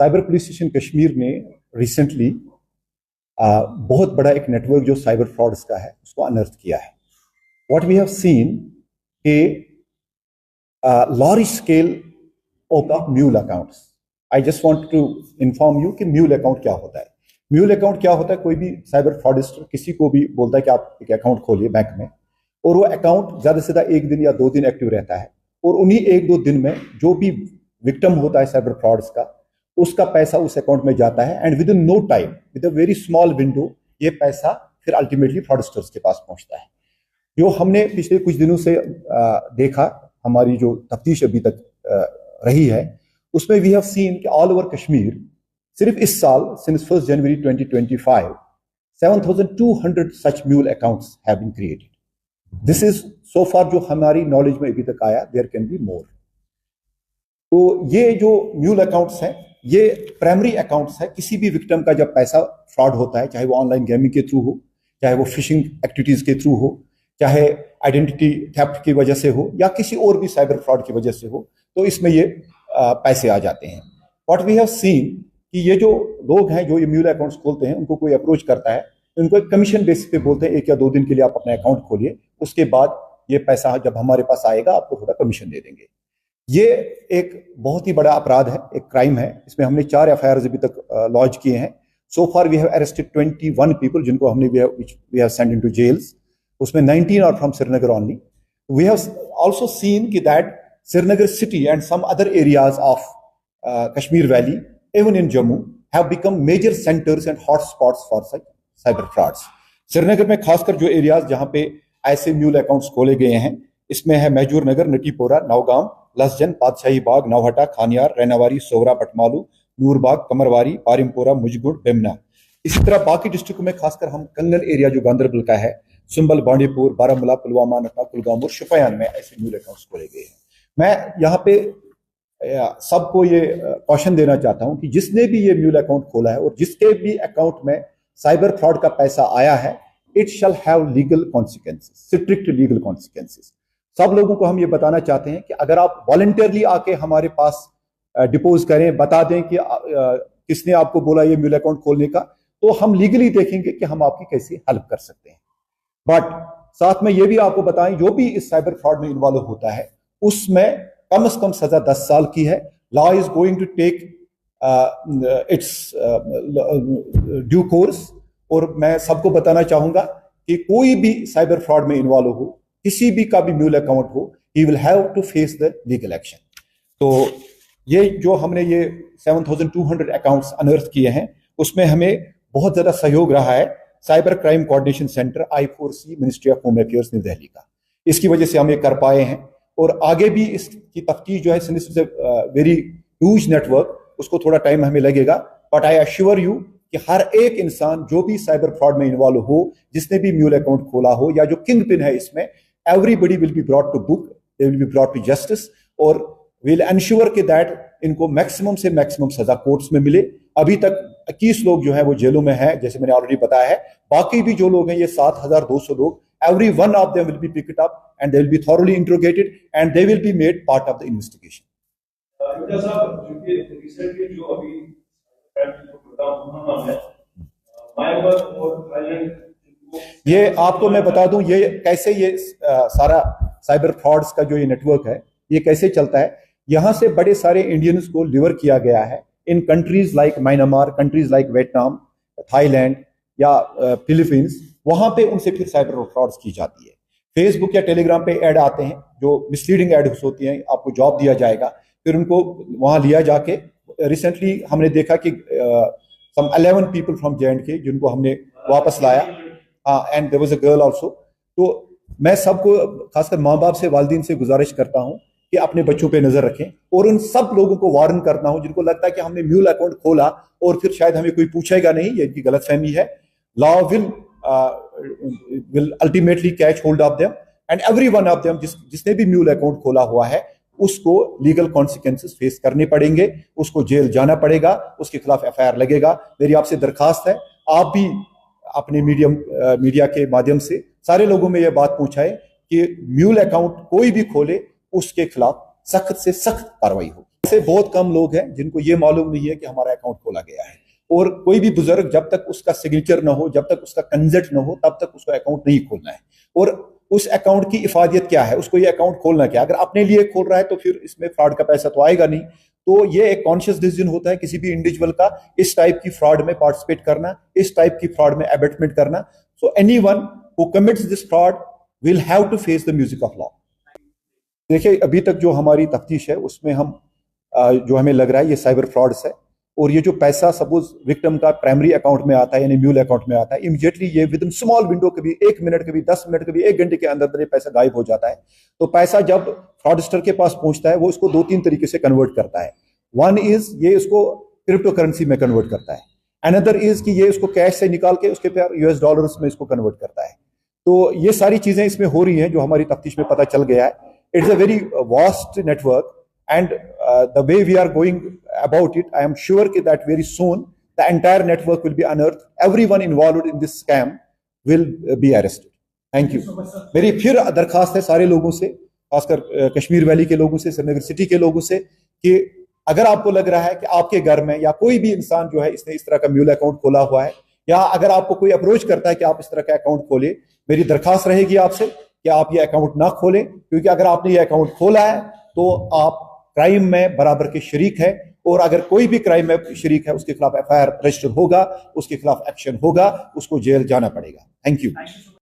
Cyber police station Kashmir ने recently बहुत बड़ा एक नेटवर्क जो साइबर फ्रॉड्स का है उसको अनर्थ किया है। व्हाट वी हैव सीन के large scale of mule accounts. I just want to inform you कि mule account क्या होता है। mule account क्या होता है, कोई भी साइबर फ्रॉडिस्टर किसी को भी बोलता है कि आप एक अकाउंट खोलिए बैंक में, और वो अकाउंट ज़्यादा से ज़्यादा 1 दिन या 2 दिन एक्टिव रहता है, और उन्हीं 1-2 दिन में जो भी विक्टिम होता है साइबर फ्रॉड्स का, उसका पैसा उस अकाउंट में जाता है, and within no time, with a very small window, ये पैसा फिर अल्टीमेटली फ्रॉडस्टर्स के पास पहुंचता है। जो हमने पिछले कुछ दिनों से देखा, हमारी जो तफ्तीश अभी तक रही है, उसमें वी हैव सीन कि ऑल ओवर कश्मीर सिर्फ इस साल since 1 January 2025 7,200 such mule accounts have been created. This is so far जो हमारी नॉलेज में अभी तक आया, देयर कैन बी मोर। तो ये जो म्यूल अकाउंट्स हैं, ये प्राइमरी अकाउंट्स है। किसी भी विक्टिम का जब पैसा फ्रॉड होता है, चाहे वो ऑनलाइन गेमिंग के थ्रू हो, चाहे वो फिशिंग एक्टिविटीज के थ्रू हो, चाहे आइडेंटिटी थेफ्ट की वजह से हो, या किसी और भी साइबर फ्रॉड की वजह से हो, तो इसमें ये पैसे आ जाते हैं। व्हाट वी हैव सीन कि ये जो लोग हैं जो ये म्यूल अकाउंट्स खोलते हैं, उनको कोई अप्रोच करता है, उनको एक कमीशन बेसिस पे बोलते हैं 1 या 2 दिन के लिए आप अपना अकाउंट खोलिए, उसके बाद ये पैसा जब हमारे पास आएगा आपको थोड़ा कमीशन दे देंगे। ये एक बहुत ही बड़ा अपराध है, एक क्राइम है। इसमें हमने 4 एफआईआर अभी तक लॉन्च किए हैं। So far we have arrested 21 people जिनको हमने we have send into jails. उसमें 19 are from Srinagar only. We have also seen that Srinagar city and some other areas of Kashmir Valley, even in Jammu, have become major centers and hotspots for such cyber frauds. Srinagar में खासकर जो areas जहां पे ऐसे mule accounts खोले गए हैं, इसमें है मैजूर नगर, नटीपोरा, नौगाम, लसजन, पातशाही बाग, नौहटा, खानियार, रैनावारी, सोवरा, पटमालू, नूरबाग, कमरवारी, पारिमपोरा, मुजगुड़, बेमना। इसी तरह बाकी डिस्ट्रिक्ट में खासकर हम कंगन एरिया जो गांधरबल का है, सुंबल, बांडीपुर, बारामूला, पुलवामा, नटा, कुलगाम और शुपयान में ऐसे म्यूल अकाउंट्स खोले गए हैं। मैं यहाँ पे सबको ये कॉशन देना चाहता हूँ कि जिसने भी ये म्यूल अकाउंट खोला है और जिसके भी अकाउंट में साइबर फ्रॉड का पैसा आया है, it shall have legal consequences, strict legal consequences. सब लोगों को हम ये बताना चाहते हैं कि अगर आप वॉलंटियरली आके हमारे पास डिपोज करें, बता दें कि किसने आपको बोला ये म्यूल अकाउंट खोलने का, तो हम लीगली देखेंगे कि हम आपकी कैसे हेल्प कर सकते हैं। बट साथ में ये भी आपको बताएं, जो भी इस साइबर फ्रॉड में इन्वॉल्व होता है उसमें कम से कम सजा 10 साल की है। Law is going to take its due course. और मैं सबको बताना चाहूंगा कि कोई भी साइबर फ्रॉड में इन्वॉल्व हो, किसी भी का भी म्यूल अकाउंट हो, he will have to face the legal action. तो ये जो हमने ये 7,200 अकाउंट्स अनर्थ किए हैं, उसमें हमें बहुत ज्यादा सहयोग रहा है cyber crime coordination centre I4C, ministry of home affairs, new Delhi का। इसकी वजह से हम ये कर पाए हैं, और आगे भी इसकी तफ्तीश जो है वेरी ह्यूज नेटवर्क, उसको थोड़ा टाइम हमें लगेगा। बट आई अश्योर यू कि हर एक इंसान जो भी साइबर फ्रॉड में इन्वॉल्व हो, जिसने भी म्यूल अकाउंट खोला हो, या जो किंग पिन है इसमें, everybody will be brought to book, they will be brought to justice, और विल एंश्योर कि दैट इनको मैक्सिमम से मैक्सिमम सजा कोर्ट्स में मिले। अभी तक 21 लोग जो है वो जेलों में है, जैसे मैंने ऑलरेडी बताया है। बाकी भी जो लोग हैं, ये 7,200 लोग, every one of them will be picked up and they will be thoroughly interrogated and they will be made part of the investigation. ये आपको मैं बता दूं, ये कैसे ये सारा साइबर फ्रॉड्स का जो ये नेटवर्क है, ये कैसे चलता है। यहां से बड़े सारे इंडियंस को लिवर किया गया है in countries like Myanmar, countries like Vietnam, Thailand या फिलीपींस। वहां पे उनसे फिर साइबर फ्रॉड्स की जाती है। फेसबुक या टेलीग्राम पे ऐड आते हैं जो मिसलीडिंग एड्स होती हैं, आपको जॉब दिया जाएगा, फिर उनको वहां लिया जाके, रिसेंटली हमने देखा कि सम 11 पीपल फ्रॉम J&K जिनको हमने वापस लाया, and there was a girl also. तो मैं सबको, खासकर माँ बाप से, वालिदैन से गुजारिश करता हूँ कि अपने बच्चों पे नजर रखें, और उन सब लोगों को वार्न करना हो जिनको लगता है कि हमने म्यूल अकाउंट खोला और फिर शायद हमें कोई पूछेगा नहीं, ये इनकी गलतफहमी है। Law will ultimately catch hold of them, and every one of them जिसने भी म्यूल अकाउंट खोला हुआ है, उसको लीगल कॉन्सिक्वेंसेस फेस करने पड़ेंगे, उसको जेल जाना पड़ेगा, उसके खिलाफ एफआईआर लगेगा। मेरी आपसे दरखास्त है, आप भी अपने मीडिया के माध्यम से सारे लोगों में यह बात पहुंचाएं कि म्यूल अकाउंट कोई भी खोले, उसके खिलाफ सख्त से सख्त कार्रवाई होगी। ऐसे बहुत कम लोग हैं जिनको ये मालूम नहीं है कि हमारा अकाउंट खोला गया है। और कोई भी बुजुर्ग जब तक उसका सिग्नेचर ना हो, जब तक उसका कंसेंट ना हो, तब तक उसका अकाउंट नहीं खोलना है। और उस अकाउंट की इफादियत क्या है, उसको ये अकाउंट खोलना क्या, अगर अपने लिए खोल रहा है तो फिर इसमें फ्रॉड का पैसा तो आएगा नहीं। तो ये एक कॉन्शियस डिसीजन होता है किसी भी इंडिविजुअल का, इस टाइप की फ्रॉड में पार्टिसिपेट करना, इस टाइप की फ्रॉड में एबेटमेंट करना। So anyone who commits this fraud will have to face the music of law. देखिए, अभी तक जो हमारी तफ्तीश है उसमें हम जो हमें लग रहा है ये साइबर फ्रॉड्स है। और ये जो पैसा सपोज विक्टिम का प्राइमरी अकाउंट में आता है यानी म्यूल अकाउंट में आता है, इमीडिएटली ये विद इन स्मॉल विंडो, कभी 1 मिनट, कभी 10 मिनट, कभी 1 घंटे के अंदर ये पैसा गायब हो जाता है। तो पैसा जब फ्रॉडस्टर के पास पहुंचता है वो इसको 2-3 तरीके से कन्वर्ट करता है। वन इज ये इसको क्रिप्टो करेंसी में कन्वर्ट करता है। अनदर इज कि ये इसको कैश से निकाल के उसके फिर यूएस डॉलर्स में इसको कन्वर्ट करता है। तो ये सारी चीजें इसमें हो रही हैं जो हमारी तफ्तीश में पता चल गया है। It's a very vast network and the way we are going about it, I am sure that very soon the entire network will be unearthed. Everyone involved in this scam will be arrested. Thank you. मेरी फिर दरखास्त है सारे लोगों से, खासकर Kashmir valley के लोगों से, श्रीनगर सिटी के लोगों से, कि अगर आपको लग रहा है कि आपके घर में या कोई भी इंसान जो है इसने इस तरह का म्यूल अकाउंट खोला हुआ है, या अगर आपको कोई अप्रोच करता है कि आप इस तरह का अकाउंट खोले, मेरी दरखास्त रहेगी आपसे कि आप ये अकाउंट ना खोलें, क्योंकि अगर आपने ये अकाउंट खोला है तो आप क्राइम में बराबर के शरीक है। और अगर कोई भी क्राइम में शरीक है उसके खिलाफ एफआईआर रजिस्टर होगा, उसके खिलाफ एक्शन होगा, उसको जेल जाना पड़ेगा। Thank you.